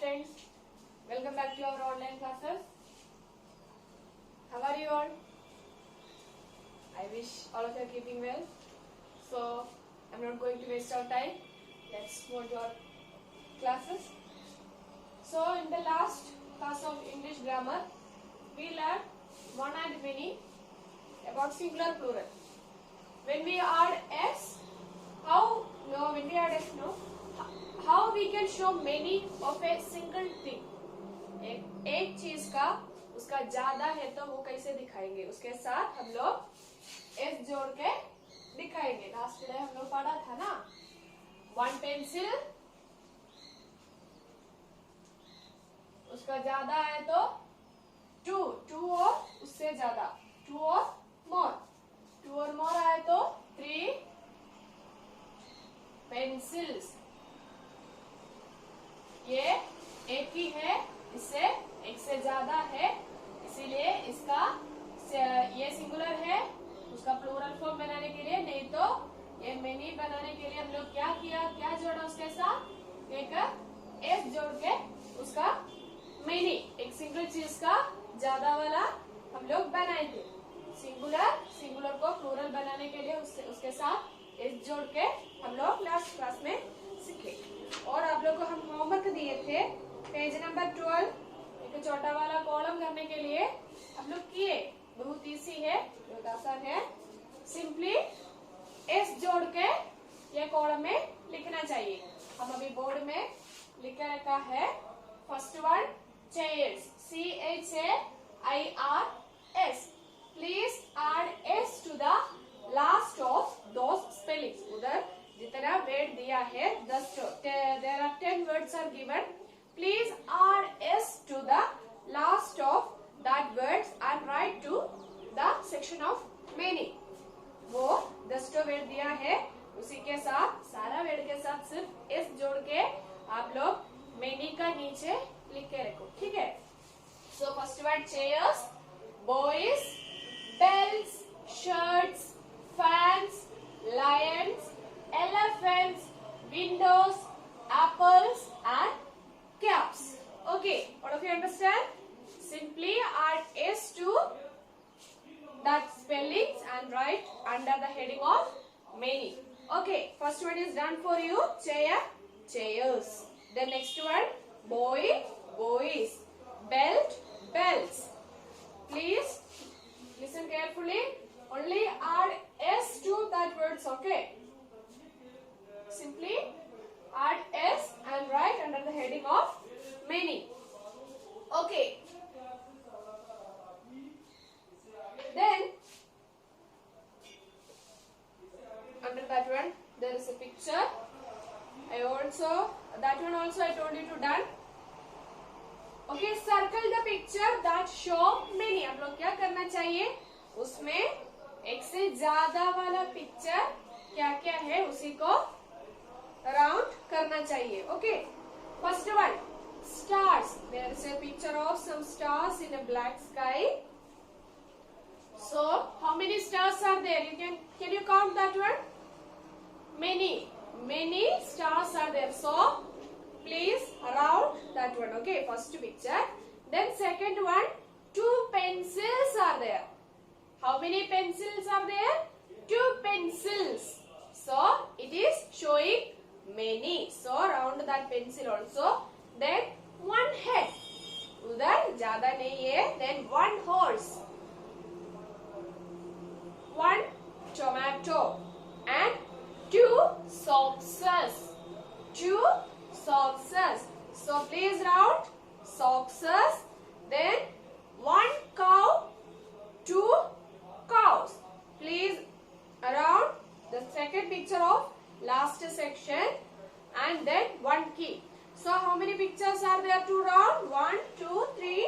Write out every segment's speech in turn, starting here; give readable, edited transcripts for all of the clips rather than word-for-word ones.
friends, welcome back to our online classes. How are you all? I wish all of you are keeping well. So I'm not going to waste our time. Let's move to our classes. So in the last class of English grammar, we learned one and many about singular plural. When we add s, how we can show many of a single thing. एक चीज का उसका ज्यादा है तो वो कैसे दिखाएंगे, उसके साथ हम लोग एस जोड़ के दिखाएंगे. लास्ट डे हम लोग पढ़ा था ना, वन पेंसिल उसका ज्यादा है तो टू और उससे ज्यादा, टू और मोर आए तो 3 पेंसिल्स. ये एक ही है, इससे एक से ज्यादा है, इसीलिए इसका ये सिंगुलर है. उसका प्लूरल फॉर्म बनाने के लिए, नहीं तो ये मेनी बनाने के लिए हम लोग क्या जोड़ा उसके साथ, एक एस जोड़ के उसका मेनी, एक सिंगल चीज का ज्यादा वाला हम लोग बनाए थे. सिंगुलर को प्लूरल बनाने के लिए उसके साथ एस जोड़ के हम लोग लास्ट क्लास में सीखे. और आप लोग को हम होमवर्क दिए थे पेज नंबर 12, एक छोटा वाला कॉलम करने के लिए हम लोग किए. बहुत इजी है, बहुत आसान है. सिंपली एस जोड़ के ये कॉलम में लिखना चाहिए. हम अभी बोर्ड में लिख रखा है. First one chairs, CHAIRS. Please add S to the last of those spellings. उधर जितना वर्ड दिया है, there are 10 words are given. Please add s to the last of that words and write to the section of meaning. वो 10 word दिया है, उसी के साथ सारा वर्ड के साथ सिर्फ s जोड़ के आप लोग meaning का नीचे लिख के रखो, ठीक है. So first word chairs, boys, bells, shirts, fans, lions, elephants, windows, apples and caps. Okay, all of you understand? Simply add s to that spellings and write under the heading of many. Okay, first one is done for you. Chair, chairs. The next one, boy, boys. Belt, belts. Please listen carefully. Only add s to that words, okay? Simply add s and write under the heading of many. Okay. Then under that one there is a picture. That one also I told you to done. Okay, circle the picture that show many. आप लोग क्या करना चाहिए, उसमें एक से ज्यादा वाला पिक्चर क्या क्या है उसी को राउंड करना चाहिए. Okay, first one stars. There is a picture of some stars in a black sky. So how many stars are there? Can you count that one? Many stars are there. So please round that one. Okay, first picture. Then second one, 2 pencils are there. How many pencils are there? 2 pencils. So it is showing many. So round that pencil also. Then 1 head. उधर ज्यादा नहीं है. Then 1 horse, 1 tomato and 2 socks. 2 socks. So please round socks. Then 1 cow, 2 cows. Please round the second picture of last section and then 1 key. So how many pictures are there to round? 1, 2, 3,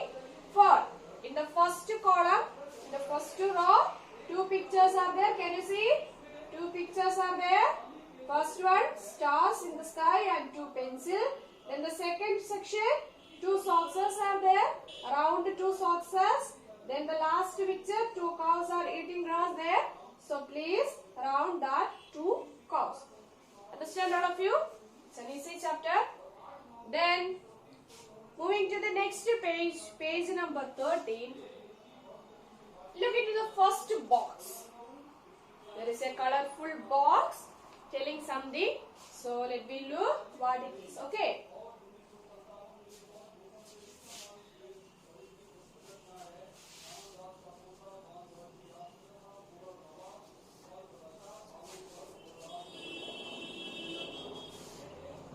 4. In the first column, in the first row, 2 pictures are there. Can you see? 2 pictures are there. First one, stars in the sky and 2 pencils. Then the second section, 2 socks are there. Around 2 socks. Then the last picture, 2 cows are eating grass there. So please round that 2 cows. Understand all of you? It's an easy chapter. Then Moving to the next page, page number 13. Look into the first box. There is a colorful box telling something. So let me look what it is. Okay.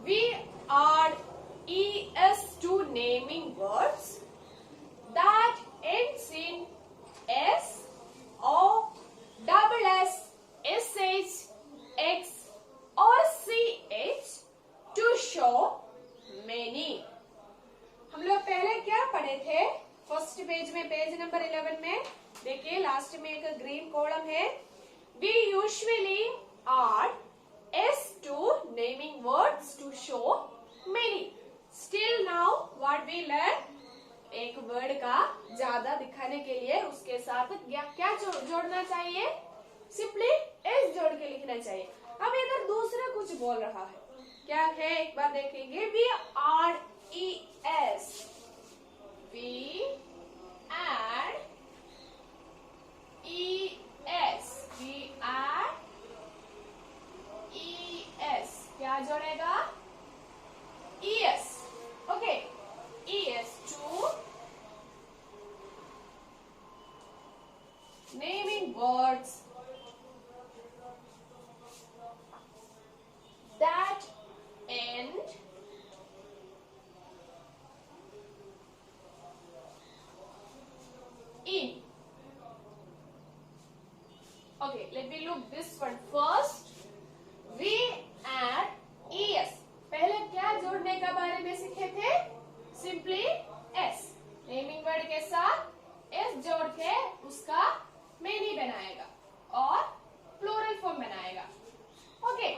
We add es to naming words that ends in s, o, double s, sh, x or ch to show many. हम लोग पहले क्या पढ़े थे? First page में, page number 11 में देखिए last में एक ग्रीन कॉलम है. We usually add s to naming words to show many. Still now what we learn, एक वर्ड का ज्यादा दिखाने के लिए उसके साथ क्या जोड़ना चाहिए? सिंपली एस जोड़ के लिखना चाहिए. अब इधर दूसरा कुछ बोल रहा है, क्या है एक बार देखेंगे. We are E S, we add E S, we add E S. क्या जोड़ेगा? E S. Okay, E S to naming words that end in. Okay, let me look this one first. We add es. पहले क्या जोड़ने का बारे में सीखे थे? Simply s. नेमिंग वर्ड के साथ s जोड़ के उसका मेनी बनाएगा और प्लूरल फॉर्म बनाएगा. Okay,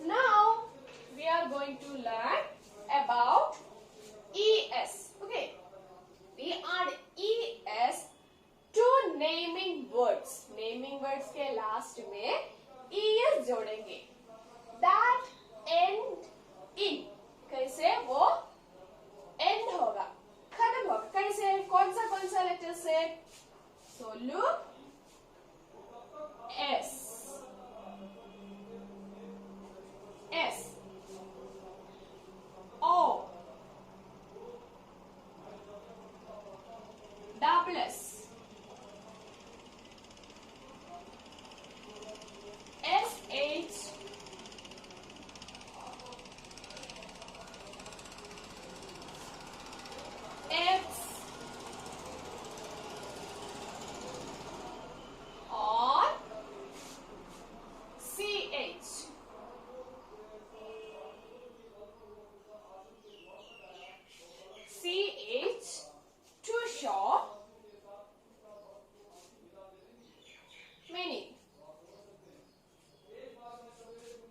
now we are going to learn about es. Okay, we add es to naming words. Naming words के लास्ट में es जोड़ेंगे. That end in. कैसे? वो end होगा, खत्म होगा. कैसे? कौन सा लेटर से? So look, s, s, o, double s, sh, x और ch. ch to show many.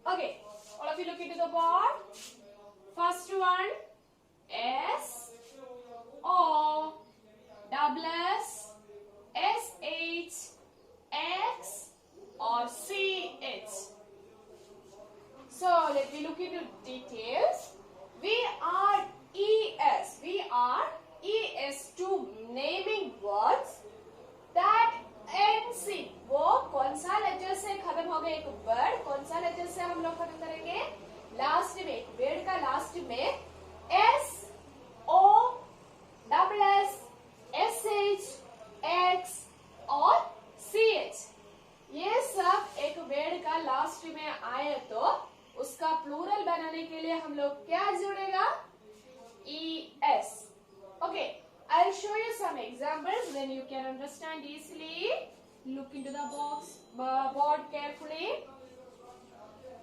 Okay, all of you look into the board. First one, s, o, double s, sh, x or ch. So let me look into details. We add es. We add es to naming words that ends in. वो कौन सा letter से खत्म हो गया? एक word कौन सा लेटर से हम लोग खत्म करेंगे? लास्ट में, एक वर्ड का लास्ट में s, o, double s, sh, x और ch. ये सब एक वर्ड का लास्ट में आए तो उसका प्लूरल बनाने के लिए हम लोग क्या जोड़ेगा? es. Okay, I'll show you some examples, then you can understand easily. Look into the board carefully.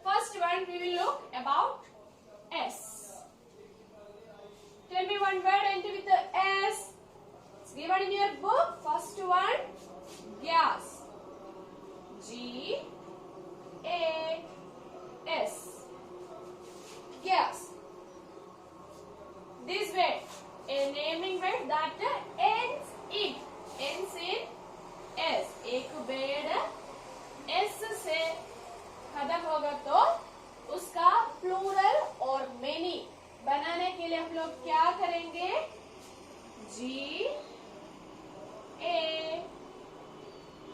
First one, we will look about s. Tell me one word ending with the s. It's given in your book. First one, gas. G A S. Gas. This word, a naming word that ends in. Ends in s. एक word s से खत्म होगा तो उसका plural और many बनाने के लिए हम लोग क्या करेंगे? G A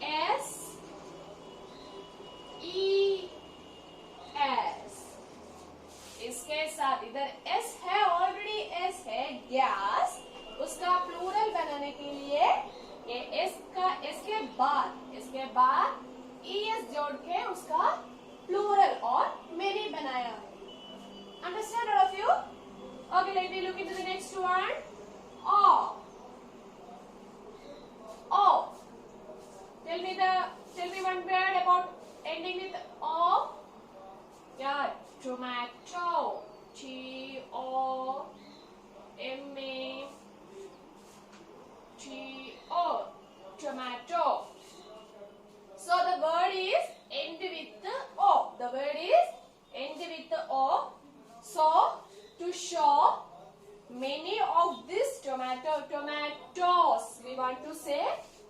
S E S। इसके साथ इधर S है, ऑलरेडी S है गैस, उसका प्लूरल बनाने के लिए ये S के बाद ES जोड़ के उसका प्लूरल और मेनी बनाया है। Understand all of you? Okay, let me look into the next one. O. O. Tell me one word about ending with O. Yeah, tomato. TOMATO. Tomato. So the word is end with O. The word is end with O. So to show many of these tomatoes, we want to say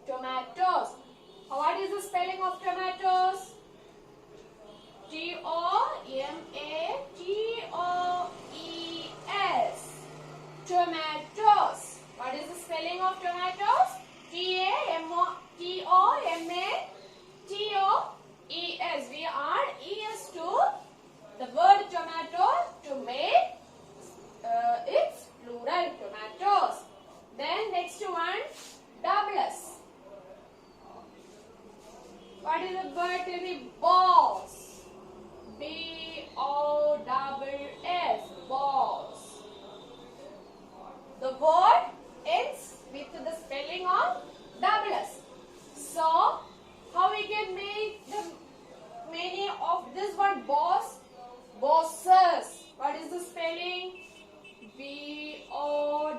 tomatoes. What is the spelling of tomatoes? TOMATOES. Tomatoes. What is the spelling of tomatoes? TOMATOES. We add ES to the word tomato to make its plural, tomatoes. Then next one, double S. What is the word? Tell me. Balls. BOSS. Balls. The word ends with the spelling of double S. So how we can make the meaning of this word boss? Bosses. What is the spelling? BOSSES.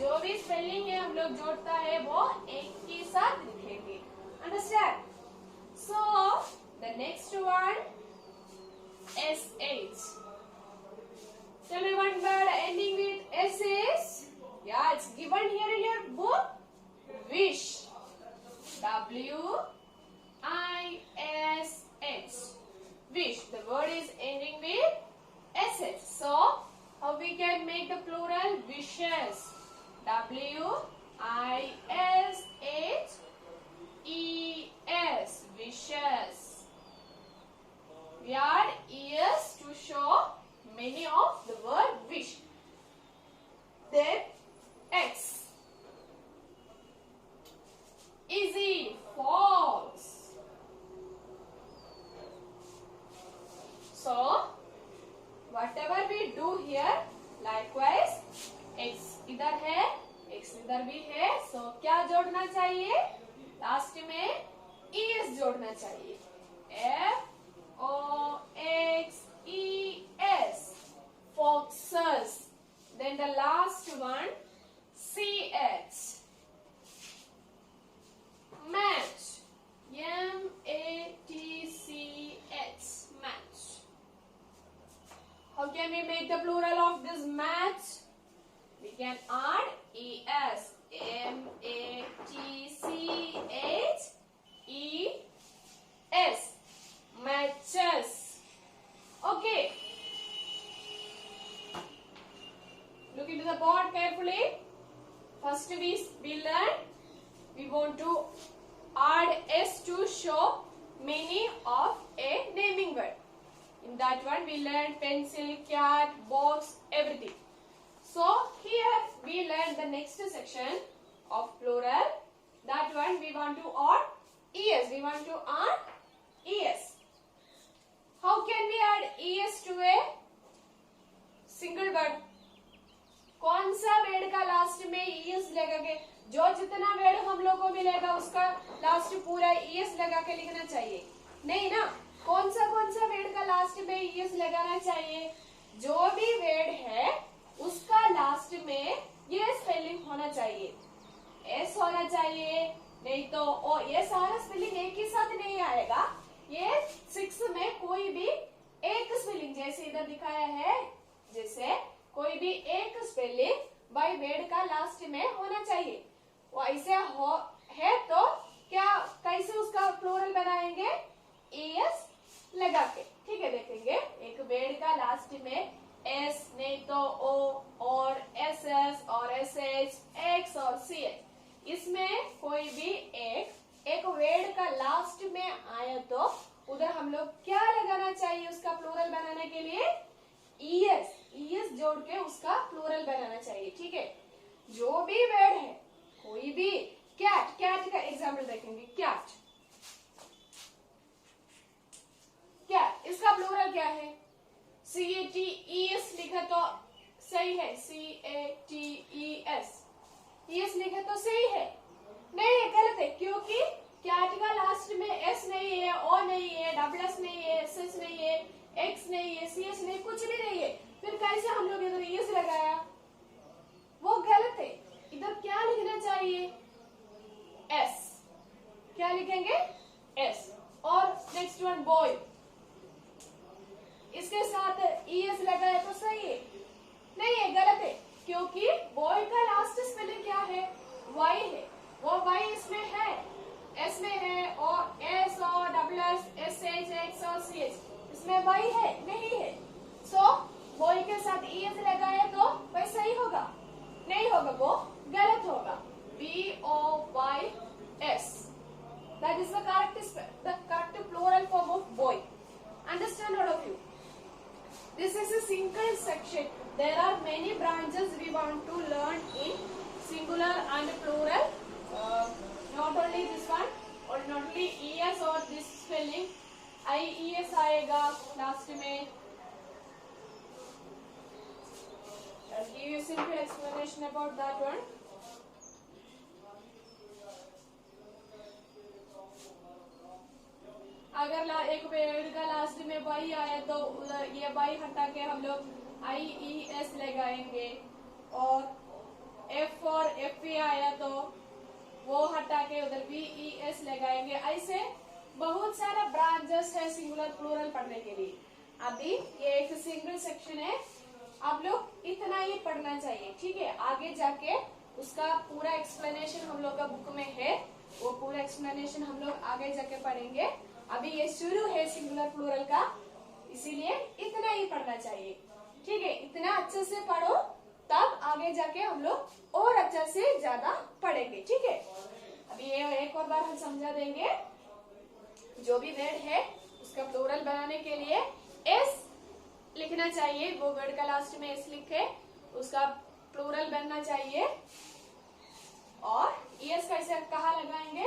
जो भी spelling है हम लोग जोड़ता है वो एक के साथ लिखेंगे। Understand? So the next one, SH. Tell me one word ending with SH. Yeah, it's given here in your book. Wish. WISH. Wish. The word is ending with SH. So how we can make the plural? Wishes. WISHES. Wishes. We add ES to show many of the word wish. Then X. Easy. False. So whatever we do here, likewise X इधर है, X इधर भी है, so क्या जोड़ना चाहिए? Last में ES जोड़ना चाहिए। FOXES. Foxes. Then the last one, CH. Match. MATCH. Match. How can we make the plural of this match? We can add ES. MATCHES. Matches. Okay. Look into the board carefully. First we learn. We want to add S to show meaning of a naming word. In that one we learned pencil, cat, box, everything. So here we learn the next section of plural. That one we want to add ES. We want to add ES. How can we add ES to a single word? कौन सा वेड का last में ES लगा के, जो जितना वेड हम लोग को मिलेगा उसका लास्ट पूरा ES लगा के लिखना चाहिए? नहीं ना। कौन सा वेड का लास्ट में ES लगाना चाहिए? जो भी वेड है उसका लास्ट में ये स्पेलिंग होना चाहिए, S होना चाहिए, नहीं तो ओ। ये सारा स्पेलिंग एक ही साथ नहीं आएगा। ये 6 में कोई भी एक स्पेलिंग, जैसे इधर दिखाया है, जैसे कोई भी एक स्पेलिंग बाय वेड का लास्ट में होना चाहिए। वो ऐसे है तो क्या कैसे उसका प्लूरल बनाएंगे? ES लगा के। ठीक है, देखेंगे एक वेड का लास्ट में S नहीं तो O एस और एस एच, एक्स और सी एच, इसमें कोई भी एक वर्ड का लास्ट में आए तो उधर हम लोग क्या लगाना चाहिए उसका प्लूरल बनाने के लिए? ईएस जोड़ के उसका प्लूरल बनाना चाहिए। ठीक है, जो भी वर्ड है, कोई भी, कैट का एग्जाम्पल देखेंगे, कैट इसका प्लूरल क्या है? CATES लिखा तो सही है, CATES लिखा तो सही है? नहीं, गलत है, क्योंकि कैट का लास्ट में एस नहीं है, ओ नहीं है, डबल एस नहीं है, एस एच नहीं है, एक्स नहीं है, सी एच नहीं, कुछ भी नहीं है, फिर कैसे हम लोग इधर ईएस लगाया? वो गलत है। इधर क्या लिखना चाहिए? एस। क्या लिखेंगे? एस। और नेक्स्ट वन बॉय, इसके साथ ईएस लगाया तो सही है? नहीं है, गलत है, क्योंकि बॉय का लास्ट स्पेलिंग क्या है? वाई है, वो वाई इसमें है, एस में है, और एस और double S, S H, x और सी एच, इसमें वाई है? नहीं है। सो बॉय के साथ ईएस लगाए तो वह सही होगा? नहीं होगा, वो गलत होगा। BOYS, that is the correct plural form of boy. Understand all of you? This is a single section. There are many branches we want to learn in singular and plural. Not only this one, or not only ES or this spelling, IES आएगा last में. I'll give you a simple explanation about that one. अगर एक word का last में Y आया तो ये Y हटा के हम लोग IES लगाएंगे, और F और FE आया तो वो हटा के उधर BES लगाएंगे। ऐसे बहुत सारा ब्रांचेस है सिंगुलर प्लूरल पढ़ने के लिए। अभी ये एक सिंगल सेक्शन है, आप लोग इतना ही पढ़ना चाहिए। ठीक है, आगे जाके उसका पूरा एक्सप्लेनेशन हम लोग का बुक में है, वो पूरा एक्सप्लेनेशन हम लोग आगे जाके पढ़ेंगे। अभी ये शुरू है सिंगुलर प्लूरल का, इसीलिए इतना ही पढ़ना चाहिए। ठीक है, इतना अच्छे से पढ़ो, तब आगे जाके हम लोग और अच्छे से ज्यादा पढ़ेंगे। ठीक है, अभी ये एक और बार हम समझा देंगे। जो भी वर्ड है उसका प्लूरल बनाने के लिए एस लिखना चाहिए, वो वर्ड का लास्ट में एस लिखे, उसका प्लूरल बनना चाहिए। और ईएस कैसे कहाँ लगाएंगे?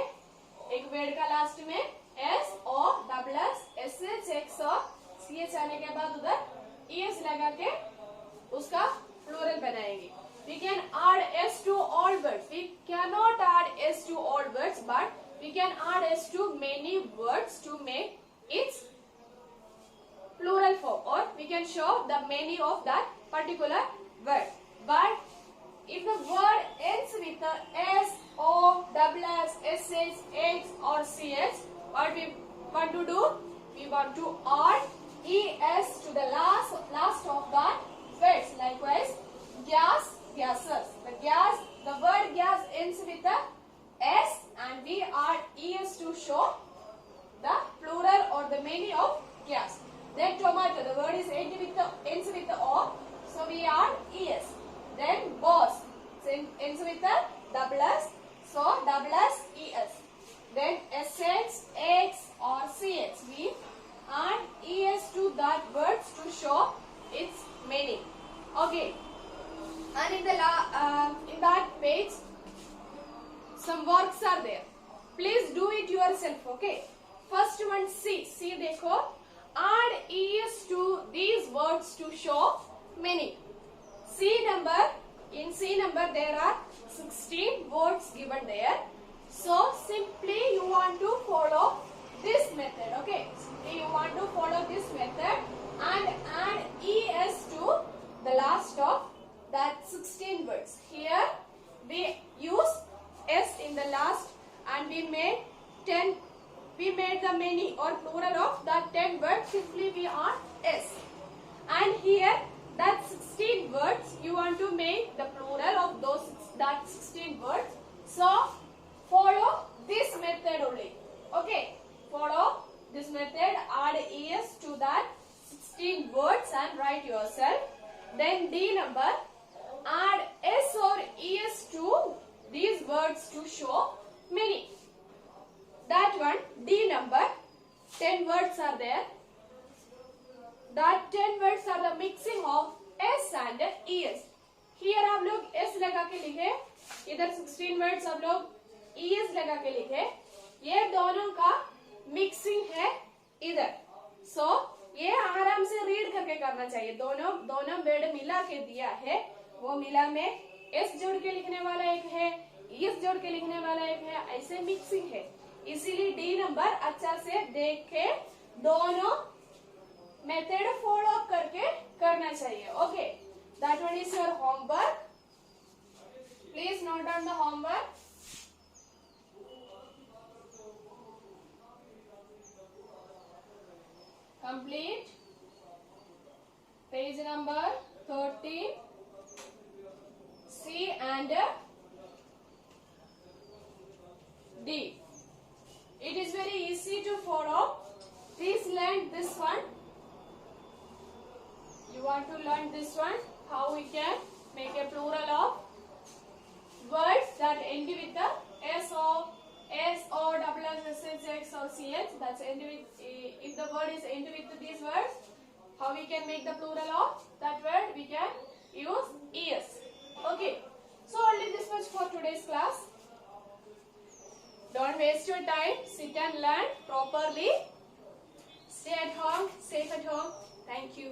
एक वर्ड का लास्ट में एस और डबल एस एच एक्स और सी एच आने के बाद उधर ईएस लगा के उसका प्लूरल बनाएंगे। We can add s to all words. We cannot add s to all words, but we can add s to many words to make its plural form, or we can show the meaning of that particular word. But if the word ends with the s, o, double s, sh, x or ch, what we want to do? We want to add es to the last of that words. Likewise, gas, gases. The word gas ends with the s, and we add es to show the plural or the meaning of gas. Then tomato, the word is ends with the o, so we add es. Then boss, ends with the double s, so double s es. Then sh, x or ch, we add es to that words to show its meaning. Okay, and in that page some works are there. Please do it yourself. Okay, first one, C देखो, add es to these words to show meaning. In C number there are 16 words given there. So simply you want to follow this method. Okay, simply you want to follow this method and add es to the last of that 16 words. Here we use s in the last, and we made the meaning or plural of that 10 words. Simply we add s, and here that 16 words you want to make the plural of that 16 words. So follow this method only. Okay, follow this method, add es to that 16 words and write yourself. Then D number, add es to these words to show meaning. That one, D number, 10 words are there. That 10 words are the mixing of S and ES. Here आप लोग S लगा के लिखे, इधर 16 words आप लोग ES लगा के लिखे. ये दोनों का मिक्सिंग है इधर. So ये आराम से रीड करके करना चाहिए. दोनों वर्ड मिला के दिया है, वो मिला में S जोड़ के लिखने वाला एक है, ES जोड़ के लिखने वाला एक है, ऐसे मिक्सिंग है. इसीलिए डी नंबर अच्छा से देख के दोनों मेथड फॉलो करके करना चाहिए. Okay, that one is your homework. Please note down the homework. Complete page number 13, C and D. It is very easy to follow. Please learn this one. You want to learn this one, how we can make a plural of words that end with the S O double S H X or C H. That's end with, if the word is end with these words, how we can make the plural of that word? We can use ES. Okay. So only this much for today's class. Don't waste your time. Sit and learn properly. Stay at home, safe at home. Thank you.